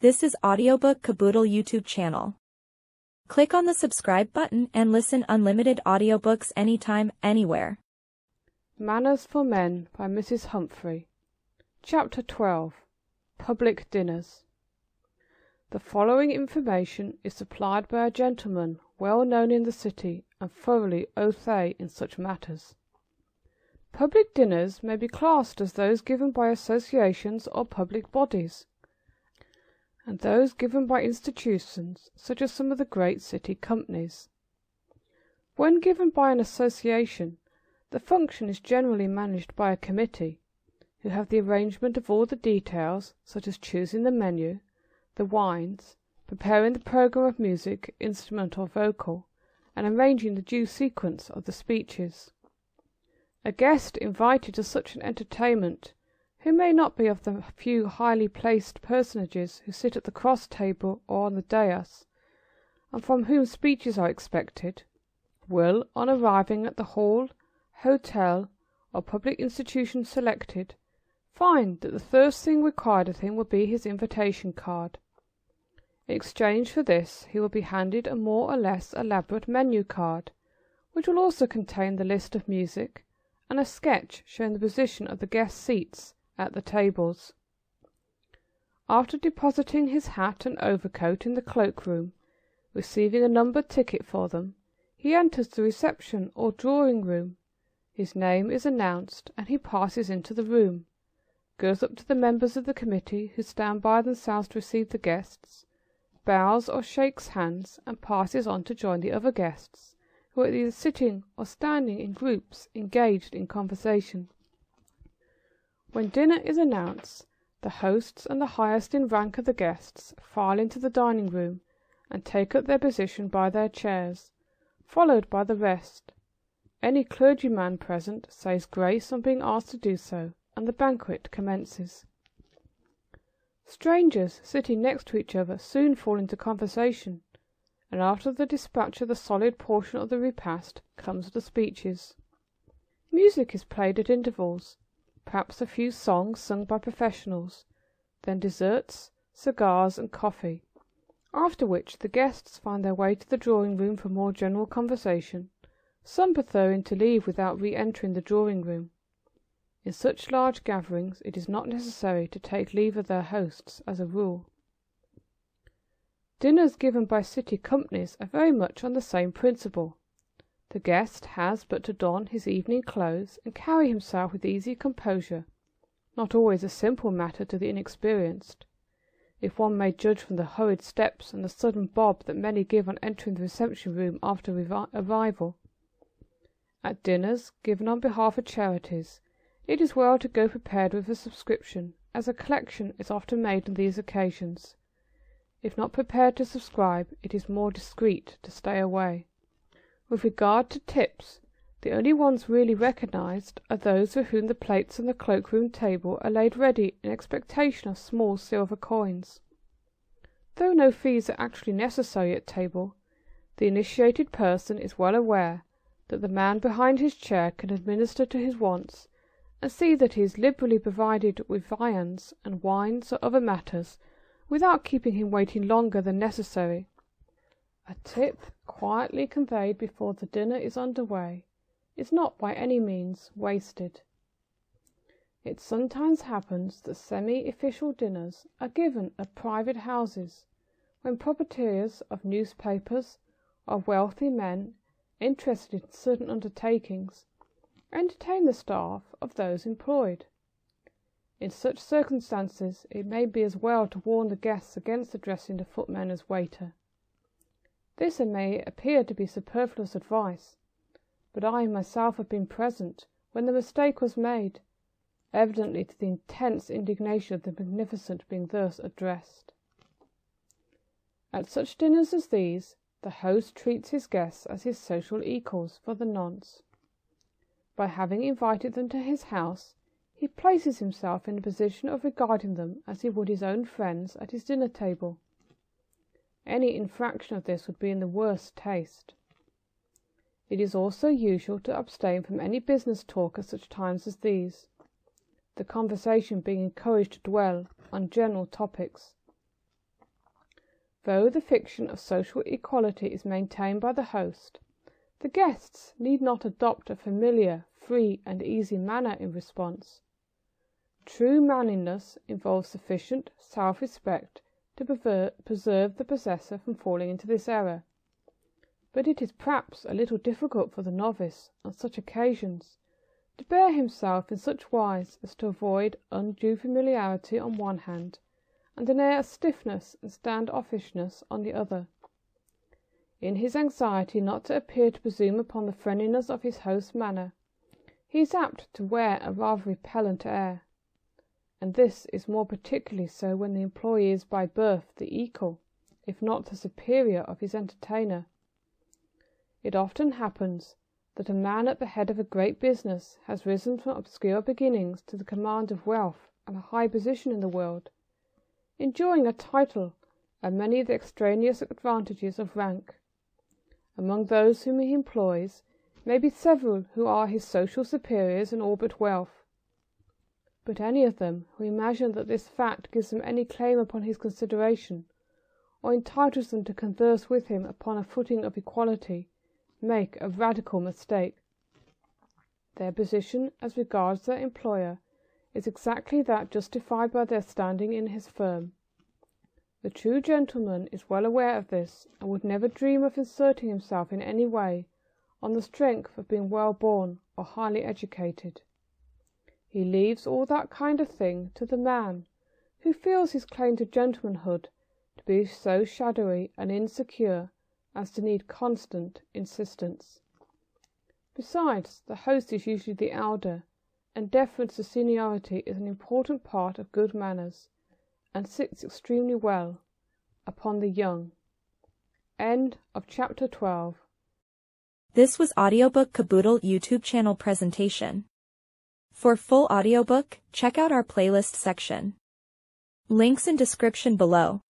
This is Audiobook Caboodle YouTube channel. Click on the subscribe button and listen unlimited audiobooks anytime, anywhere. Manners for Men by Mrs. Humphry. Chapter 12. Public Dinners. The following information is supplied by a gentleman well known in the city and thoroughly au fait in such matters. Public dinners may be classed as those given by associations or public bodies, and those given by institutions such as some of the great city companies. When given by an association, the function is generally managed by a committee, who have the arrangement of all the details, such as choosing the menu, the wines, preparing the programme of music, instrument or vocal, and arranging the due sequence of the speeches. A guest invited to such an entertainment, who may not be of the few highly placed personages who sit at the cross table or on the dais, and from whom speeches are expected, will, on arriving at the hall, hotel, or public institution selected, find that the first thing required of him will be his invitation card. In exchange for this he will be handed a more or less elaborate menu card, which will also contain the list of music, and a sketch showing the position of the guest seats at the tables. After depositing his hat and overcoat in the cloakroom, receiving a numbered ticket for them, he enters the reception or drawing room. His name is announced, and he passes into the room, goes up to the members of the committee who stand by themselves to receive the guests, bows or shakes hands, and passes on to join the other guests, who are either sitting or standing in groups engaged in conversation. When dinner is announced, the hosts and the highest in rank of the guests file into the dining room and take up their position by their chairs, followed by the rest. Any clergyman present says grace on being asked to do so, and the banquet commences. Strangers sitting next to each other soon fall into conversation, and after the dispatch of the solid portion of the repast comes the speeches. Music is played at intervals, perhaps a few songs sung by professionals, then desserts, cigars, and coffee, after which the guests find their way to the drawing room for more general conversation, some preferring to leave without re-entering the drawing room. In such large gatherings it is not necessary to take leave of their hosts as a rule. Dinners given by city companies are very much on the same principle. The guest has but to don his evening clothes and carry himself with easy composure, not always a simple matter to the inexperienced, if one may judge from the hurried steps and the sudden bob that many give on entering the reception room after arrival. At dinners given on behalf of charities, it is well to go prepared with a subscription, as a collection is often made on these occasions. If not prepared to subscribe, it is more discreet to stay away. With regard to tips, the only ones really recognized are those for whom the plates on the cloakroom table are laid ready in expectation of small silver coins. Though no fees are actually necessary at table, the initiated person is well aware that the man behind his chair can administer to his wants, and see that he is liberally provided with viands and wines or other matters, without keeping him waiting longer than necessary. A tip quietly conveyed before the dinner is under way is not by any means wasted. It sometimes happens that semi-official dinners are given at private houses, when proprietors of newspapers or wealthy men interested in certain undertakings entertain the staff of those employed. In such circumstances it may be as well to warn the guests against addressing the footman as waiter. This may appear to be superfluous advice, but I myself have been present when the mistake was made, evidently to the intense indignation of the magnificent being thus addressed. At such dinners as these, the host treats his guests as his social equals for the nonce. By having invited them to his house, he places himself in the position of regarding them as he would his own friends at his dinner table. Any infraction of this would be in the worst taste. It is also usual to abstain from any business talk at such times as these, the conversation being encouraged to dwell on general topics. Though the fiction of social equality is maintained by the host, the guests need not adopt a familiar, free and easy manner in response. True manliness involves sufficient self-respect to preserve the possessor from falling into this error. But it is perhaps a little difficult for the novice, on such occasions, to bear himself in such wise as to avoid undue familiarity on one hand, and an air of stiffness and stand-offishness on the other. In his anxiety not to appear to presume upon the friendliness of his host's manner, he is apt to wear a rather repellent air, and this is more particularly so when the employee is by birth the equal, if not the superior, of his entertainer. It often happens that a man at the head of a great business has risen from obscure beginnings to the command of wealth and a high position in the world, enjoying a title and many of the extraneous advantages of rank. Among those whom he employs may be several who are his social superiors in all but wealth, but any of them who imagine that this fact gives them any claim upon his consideration, or entitles them to converse with him upon a footing of equality, make a radical mistake. Their position as regards their employer is exactly that justified by their standing in his firm. The true gentleman is well aware of this, and would never dream of inserting himself in any way on the strength of being well born or highly educated. He leaves all that kind of thing to the man who feels his claim to gentlemanhood to be so shadowy and insecure as to need constant insistence. Besides, the host is usually the elder, and deference to seniority is an important part of good manners, and sits extremely well upon the young. End of chapter 12. This was Audiobook Caboodle YouTube channel presentation. For full audiobook, check out our playlist section. Links in description below.